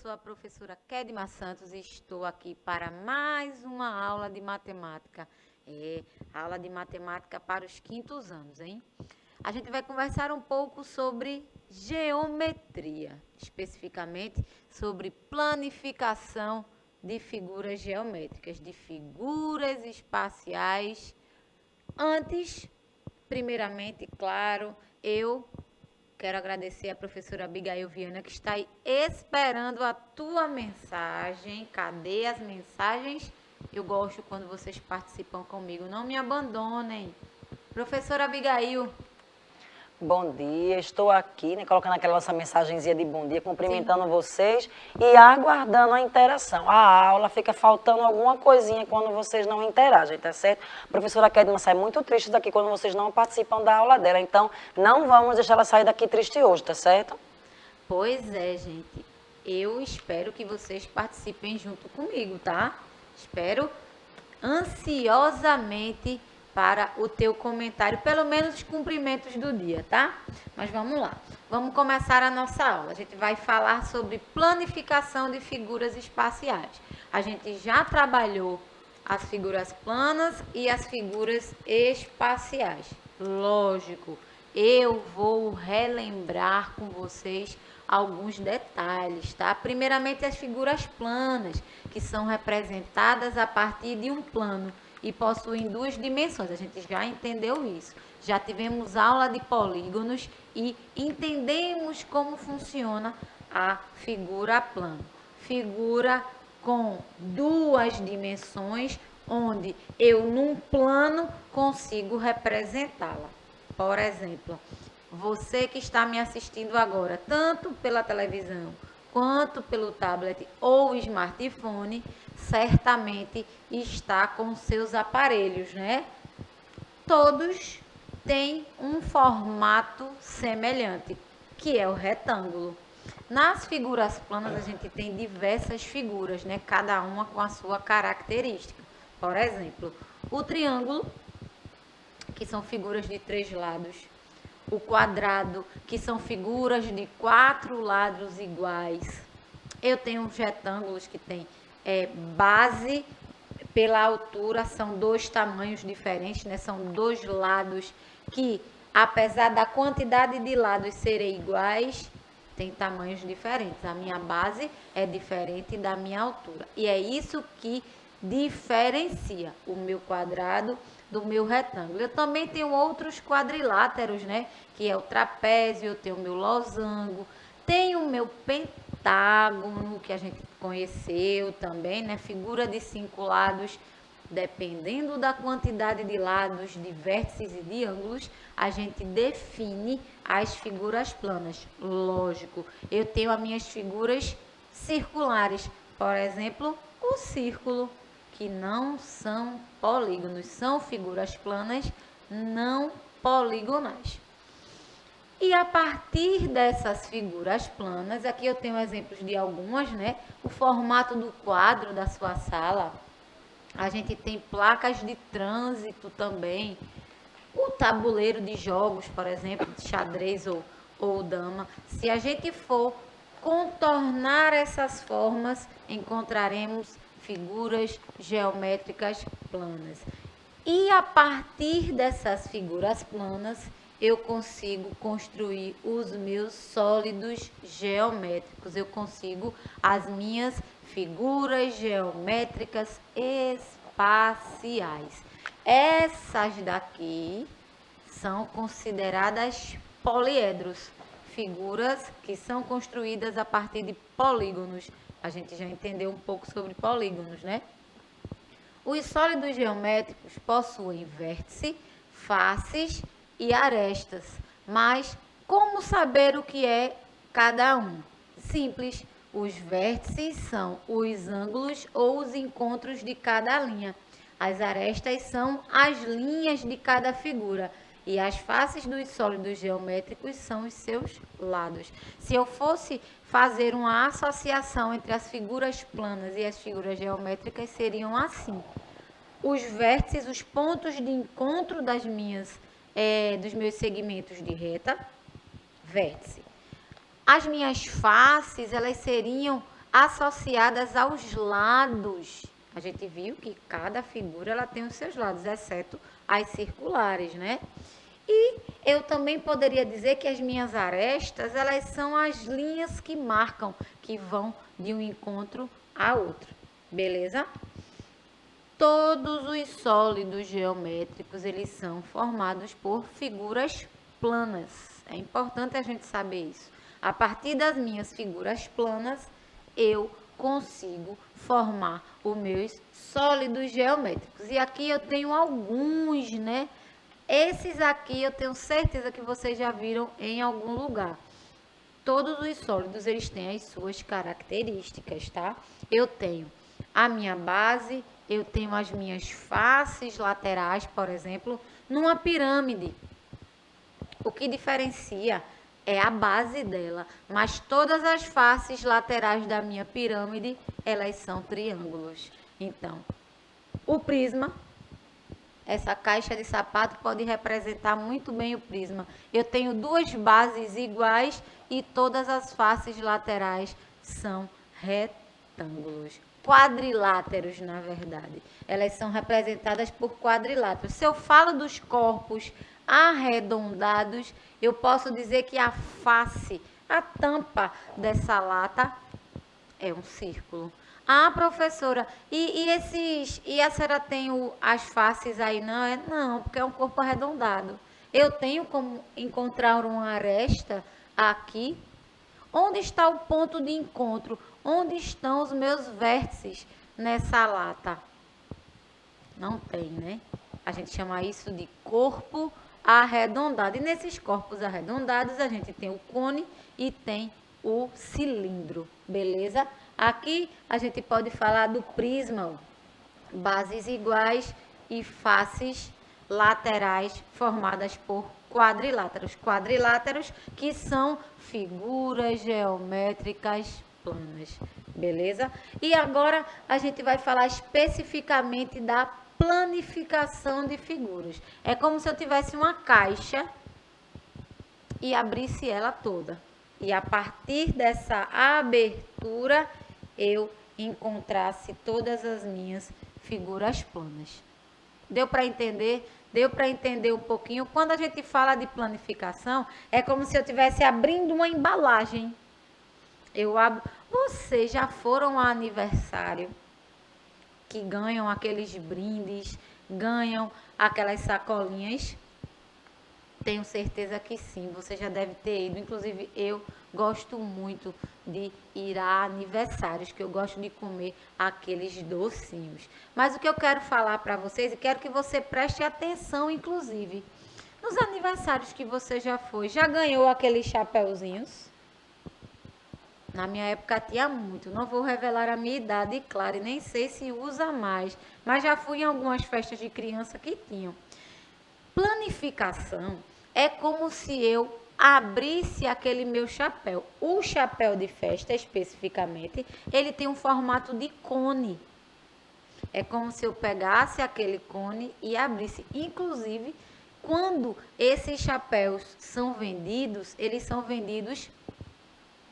sou a professora Kedma Santos e estou aqui para mais uma aula de matemática. Aula de matemática para os quintos anos, hein? A gente vai conversar um pouco sobre geometria, especificamente sobre planificação de figuras geométricas, de figuras espaciais. Antes, primeiramente, claro, eu quero agradecer a professora Abigail Viana, que está aí esperando a tua mensagem. Cadê as mensagens? Eu gosto quando vocês participam comigo. Não me abandonem. Professora Abigail. Bom dia, estou aqui, colocando aquela nossa mensagenzinha de bom dia, cumprimentando Sim. vocês e aguardando a interação. A aula fica faltando alguma coisinha quando vocês não interagem, tá certo? A professora Kedma sai muito triste daqui quando vocês não participam da aula dela, então não vamos deixar ela sair daqui triste hoje, tá certo? Pois é, gente. Eu espero que vocês participem junto comigo, tá? Espero ansiosamente para o teu comentário, pelo menos os cumprimentos do dia, tá? Mas vamos lá. Vamos começar a nossa aula. A gente vai falar sobre planificação de figuras espaciais. A gente já trabalhou as figuras planas e as figuras espaciais. Lógico, eu vou relembrar com vocês alguns detalhes, tá? Primeiramente, as figuras planas, que são representadas a partir de um plano e possuem duas dimensões. A gente já entendeu isso. Já tivemos aula de polígonos e entendemos como funciona a figura plano. Figura com duas dimensões, onde eu num plano consigo representá-la. Por exemplo, você que está me assistindo agora, tanto pela televisão quanto pelo tablet ou smartphone, certamente está com seus aparelhos, né? Todos têm um formato semelhante, que é o retângulo. Nas figuras planas, a gente tem diversas figuras, né? Cada uma com a sua característica. Por exemplo, o triângulo, que são figuras de 3 lados. O quadrado, que são figuras de 4 lados iguais. Eu tenho os retângulos que tem base pela altura, são 2 tamanhos diferentes, né? São 2 lados que, apesar da quantidade de lados serem iguais, tem tamanhos diferentes. A minha base é diferente da minha altura. E é isso que diferencia o meu quadrado do meu retângulo. Eu também tenho outros quadriláteros, né? Que é o trapézio, eu tenho o meu losango, tenho o meu pentágono, que a gente conheceu também, né? Figura de 5 lados. Dependendo da quantidade de lados, de vértices e de ângulos, a gente define as figuras planas. Lógico, eu tenho as minhas figuras circulares, por exemplo, o círculo, que não são polígonos, são figuras planas não poligonais. E a partir dessas figuras planas, aqui eu tenho exemplos de algumas, né? O formato do quadro da sua sala. A gente tem placas de trânsito também. O tabuleiro de jogos, por exemplo, de xadrez ou dama. Se a gente for contornar essas formas, encontraremos figuras geométricas planas. E a partir dessas figuras planas, eu consigo construir os meus sólidos geométricos. Eu consigo as minhas figuras geométricas espaciais. Essas daqui são consideradas poliedros, figuras que são construídas a partir de polígonos. A gente já entendeu um pouco sobre polígonos, né? Os sólidos geométricos possuem vértice, faces e arestas. Mas como saber o que é cada um? Simples. Os vértices são os ângulos ou os encontros de cada linha. As arestas são as linhas de cada figura. E as faces dos sólidos geométricos são os seus lados. Se eu fosse fazer uma associação entre as figuras planas e as figuras geométricas, seriam assim. Os vértices, os pontos de encontro dos meus segmentos de reta, vértice. As minhas faces, elas seriam associadas aos lados. A gente viu que cada figura ela tem os seus lados, exceto as circulares, né? E eu também poderia dizer que as minhas arestas, elas são as linhas que marcam, que vão de um encontro a outro, beleza? Todos os sólidos geométricos, eles são formados por figuras planas. É importante a gente saber isso. A partir das minhas figuras planas, eu consigo formar os meus sólidos geométricos. E aqui eu tenho alguns, né? Esses aqui eu tenho certeza que vocês já viram em algum lugar. Todos os sólidos, eles têm as suas características, tá? Eu tenho a minha base, eu tenho as minhas faces laterais, por exemplo, numa pirâmide. O que diferencia é a base dela, mas todas as faces laterais da minha pirâmide, elas são triângulos. Então, o prisma, essa caixa de sapato pode representar muito bem o prisma. Eu tenho duas bases iguais e todas as faces laterais são retângulos. Quadriláteros, na verdade. Elas são representadas por quadriláteros. Se eu falo dos corpos arredondados, eu posso dizer que a face, a tampa dessa lata é um círculo. Ah, professora, e a senhora tem as faces aí? Não, não, porque é um corpo arredondado. Eu tenho como encontrar uma aresta aqui? Onde está o ponto de encontro? Onde estão os meus vértices nessa lata? Não tem, né? A gente chama isso de corpo arredondado. E nesses corpos arredondados, a gente tem o cone e tem o cilindro, beleza? Aqui a gente pode falar do prisma, bases iguais e faces laterais formadas por quadriláteros. Quadriláteros que são figuras geométricas planas, beleza? E agora a gente vai falar especificamente da planificação de figuras. É como se eu tivesse uma caixa e abrisse ela toda. E a partir dessa abertura, eu encontrasse todas as minhas figuras planas. Deu para entender? Deu para entender um pouquinho? Quando a gente fala de planificação, é como se eu estivesse abrindo uma embalagem. Eu abro. Vocês já foram a aniversário que ganham aqueles brindes, ganham aquelas sacolinhas? Tenho certeza que sim, você já deve ter ido. Inclusive, eu gosto muito de ir a aniversários, que eu gosto de comer aqueles docinhos. Mas o que eu quero falar para vocês, e quero que você preste atenção, inclusive, nos aniversários que você já foi, já ganhou aqueles chapéuzinhos? Na minha época tinha muito. Não vou revelar a minha idade, claro, e nem sei se usa mais. Mas já fui em algumas festas de criança que tinham. Planificação é como se eu abrisse aquele meu chapéu. O chapéu de festa, especificamente, ele tem um formato de cone. É como se eu pegasse aquele cone e abrisse. Inclusive, quando esses chapéus são vendidos, eles são vendidos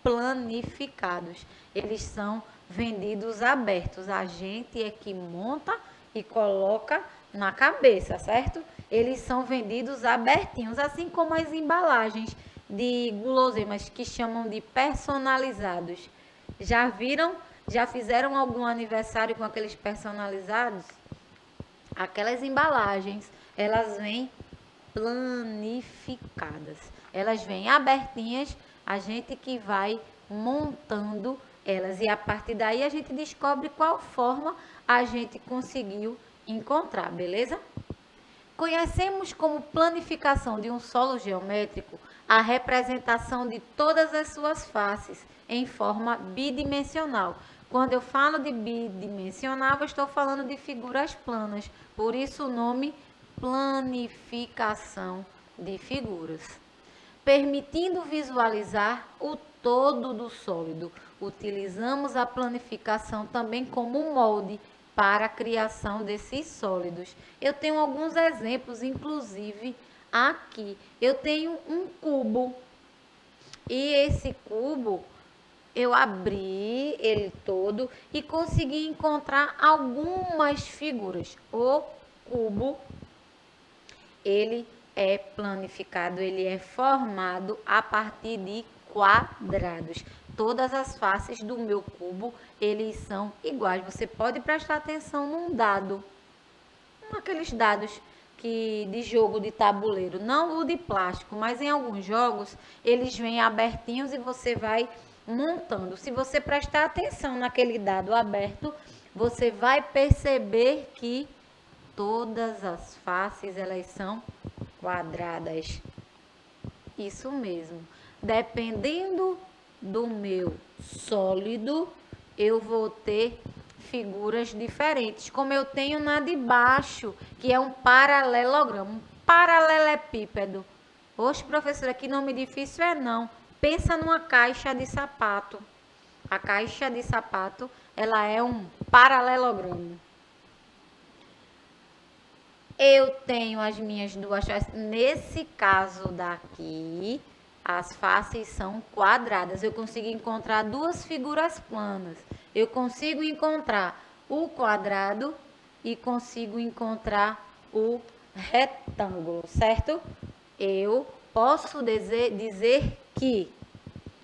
planificados. Eles são vendidos abertos. A gente é que monta e coloca na cabeça, certo? Eles são vendidos abertinhos, assim como as embalagens de guloseimas que chamam de personalizados. Já viram? Já fizeram algum aniversário com aqueles personalizados? Aquelas embalagens, elas vêm planificadas. Elas vêm abertinhas, a gente que vai montando elas. E a partir daí a gente descobre qual forma a gente conseguiu encontrar, beleza? Conhecemos como planificação de um solo geométrico a representação de todas as suas faces em forma bidimensional. Quando eu falo de bidimensional, eu estou falando de figuras planas. Por isso o nome planificação de figuras. Permitindo visualizar o todo do sólido, utilizamos a planificação também como molde para a criação desses sólidos. Eu tenho alguns exemplos, inclusive aqui. Eu tenho um cubo e esse cubo eu abri ele todo e consegui encontrar algumas figuras. O cubo, ele é planificado, ele é formado a partir de quadrados. Todas as faces do meu cubo, eles são iguais. Você pode prestar atenção num dado, aqueles dados que de jogo de tabuleiro, não o de plástico, mas em alguns jogos eles vêm abertinhos e você vai montando. Se você prestar atenção naquele dado aberto, você vai perceber que todas as faces elas são quadradas. Isso mesmo. Dependendo do meu sólido, eu vou ter figuras diferentes, como eu tenho na de baixo, que é um paralelogramo, um paralelepípedo. Oxe, professora, que nome difícil é não. Pensa numa caixa de sapato. A caixa de sapato, ela é um paralelogramo. Eu tenho as minhas duas faces. Nesse caso daqui, as faces são quadradas. Eu consigo encontrar duas figuras planas. Eu consigo encontrar o quadrado e consigo encontrar o retângulo, certo? Eu posso dizer que,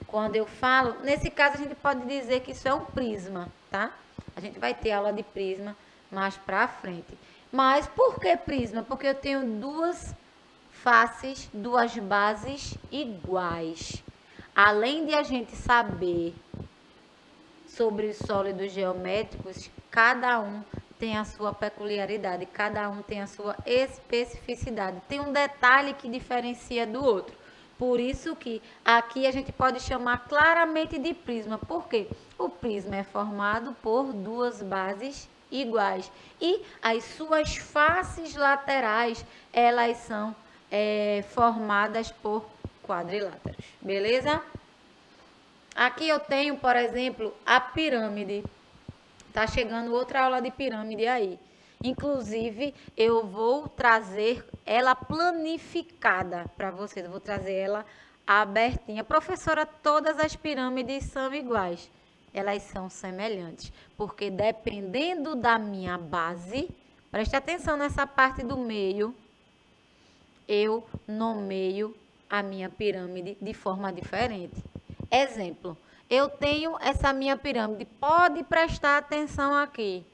quando eu falo, nesse caso a gente pode dizer que isso é um prisma, tá? A gente vai ter aula de prisma mais pra frente. Mas por que prisma? Porque eu tenho duas faces, duas bases iguais. Além de a gente saber sobre os sólidos geométricos, cada um tem a sua peculiaridade, cada um tem a sua especificidade. Tem um detalhe que diferencia do outro. Por isso que aqui a gente pode chamar claramente de prisma. Por quê? O prisma é formado por duas bases iguais. E as suas faces laterais, elas são formadas por quadriláteros. Beleza? Aqui eu tenho, por exemplo, a pirâmide. Tá chegando outra aula de pirâmide aí. Inclusive, eu vou trazer ela planificada para vocês. Eu vou trazer ela abertinha. Professora, todas as pirâmides são iguais. Elas são semelhantes, porque dependendo da minha base, preste atenção nessa parte do meio, eu nomeio a minha pirâmide de forma diferente. Exemplo, eu tenho essa minha pirâmide, pode prestar atenção aqui.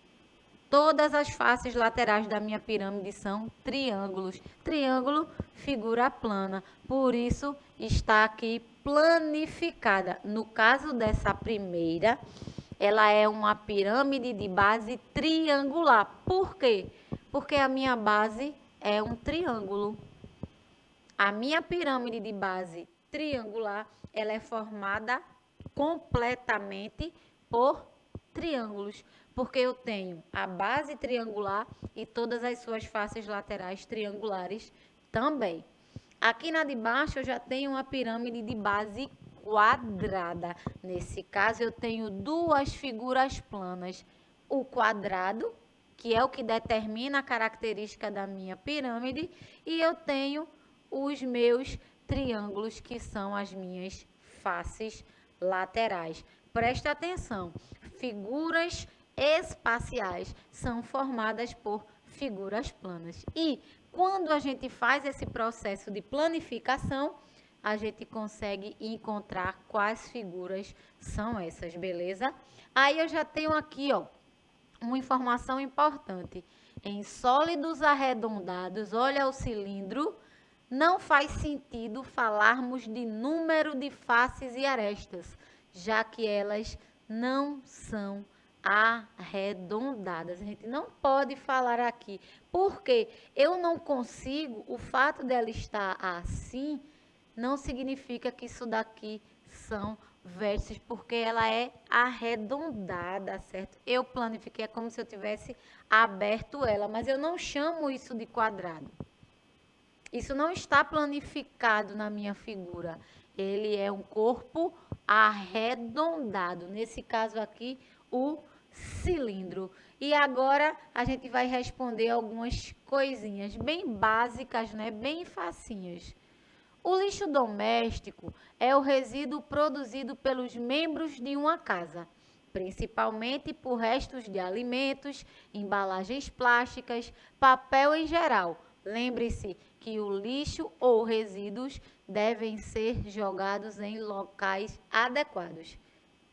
Todas as faces laterais da minha pirâmide são triângulos. Triângulo, figura plana. Por isso, está aqui planificada. No caso dessa primeira, ela é uma pirâmide de base triangular. Por quê? Porque a minha base é um triângulo. A minha pirâmide de base triangular, ela é formada completamente por triângulos, porque eu tenho a base triangular e todas as suas faces laterais triangulares também. Aqui na de baixo eu já tenho uma pirâmide de base quadrada. Nesse caso eu tenho duas figuras planas. O quadrado, que é o que determina a característica da minha pirâmide, e eu tenho os meus triângulos, que são as minhas faces laterais. Presta atenção, figuras espaciais são formadas por figuras planas. E quando a gente faz esse processo de planificação, a gente consegue encontrar quais figuras são essas, beleza? Aí eu já tenho aqui, ó, uma informação importante. Em sólidos arredondados, olha o cilindro, não faz sentido falarmos de número de faces e arestas, já que elas não são arredondadas. A gente não pode falar aqui, porque eu não consigo, o fato dela estar assim, não significa que isso daqui são vértices, porque ela é arredondada, certo? Eu planifiquei, é como se eu tivesse aberto ela, mas eu não chamo isso de quadrado. Isso não está planificado na minha figura. Ele é um corpo arredondado. Nesse caso aqui, o cilindro. E agora a gente vai responder algumas coisinhas bem básicas, né? Bem facinhas. O lixo doméstico é o resíduo produzido pelos membros de uma casa, principalmente por restos de alimentos, embalagens plásticas, papel em geral. Lembre-se que o lixo ou resíduos devem ser jogados em locais adequados.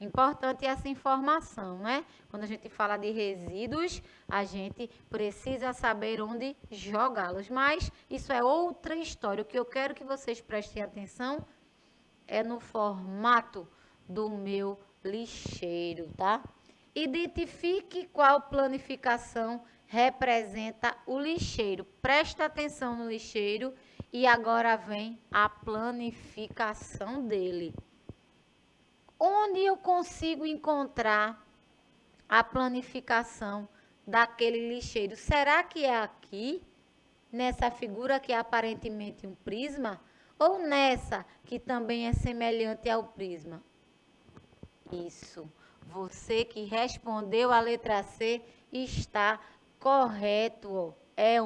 Importante essa informação, né? Quando a gente fala de resíduos, a gente precisa saber onde jogá-los. Mas isso é outra história. O que eu quero que vocês prestem atenção é no formato do meu lixeiro, tá? Identifique qual planificação representa o lixeiro. Presta atenção no lixeiro e agora vem a planificação dele. Onde eu consigo encontrar a planificação daquele lixeiro? Será que é aqui, nessa figura que é aparentemente um prisma, ou nessa que também é semelhante ao prisma? Isso. Você que respondeu a letra C está correto. Ó. É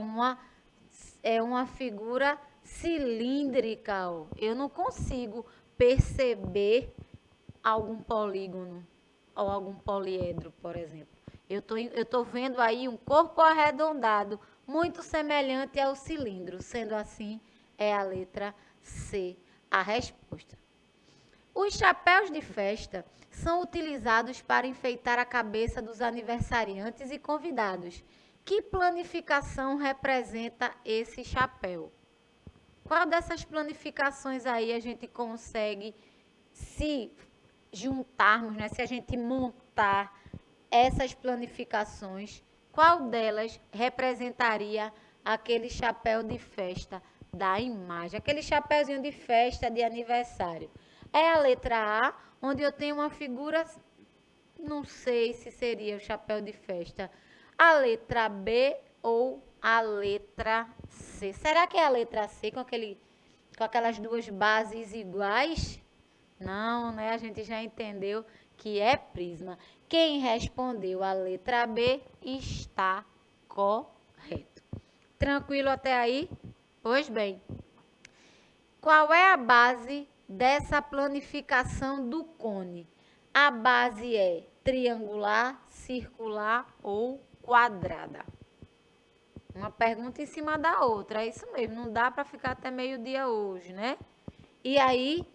uma figura cilíndrica. Ó. Eu não consigo perceber algum polígono ou algum poliedro, por exemplo. Eu tô vendo aí um corpo arredondado, muito semelhante ao cilindro. Sendo assim, é a letra C a resposta. Os chapéus de festa são utilizados para enfeitar a cabeça dos aniversariantes e convidados. Que planificação representa esse chapéu? Qual dessas planificações aí a gente consegue se juntarmos, né? Se a gente montar essas planificações, qual delas representaria aquele chapéu de festa da imagem? Aquele chapéuzinho de festa de aniversário. É a letra A, onde eu tenho uma figura, não sei se seria o chapéu de festa. A letra B ou a letra C? Será que é a letra C com aquelas duas bases iguais? Não, né? A gente já entendeu que é prisma. Quem respondeu a letra B está correto. Tranquilo até aí? Pois bem. Qual é a base dessa planificação do cone? A base é triangular, circular ou quadrada? Uma pergunta em cima da outra, é isso mesmo, não dá para ficar até meio-dia hoje, né? E aí,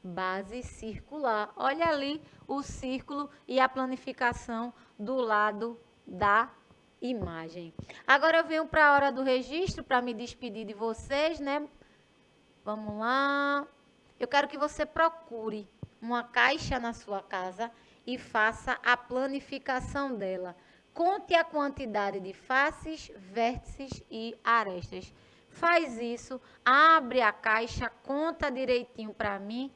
base circular. Olha ali o círculo e a planificação do lado da imagem. Agora eu venho para a hora do registro para me despedir de vocês, né? Vamos lá. Eu quero que você procure uma caixa na sua casa e faça a planificação dela. Conte a quantidade de faces, vértices e arestas. Faz isso, abre a caixa, conta direitinho para mim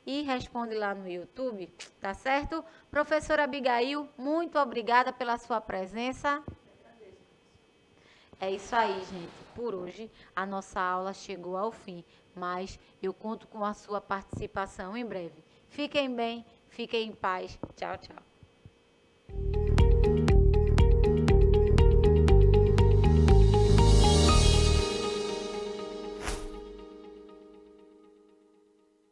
e responde lá no YouTube, tá certo? Professora Abigail, muito obrigada pela sua presença. É isso aí, gente. Por hoje, a nossa aula chegou ao fim, mas eu conto com a sua participação em breve. Fiquem bem, fiquem em paz. Tchau, tchau.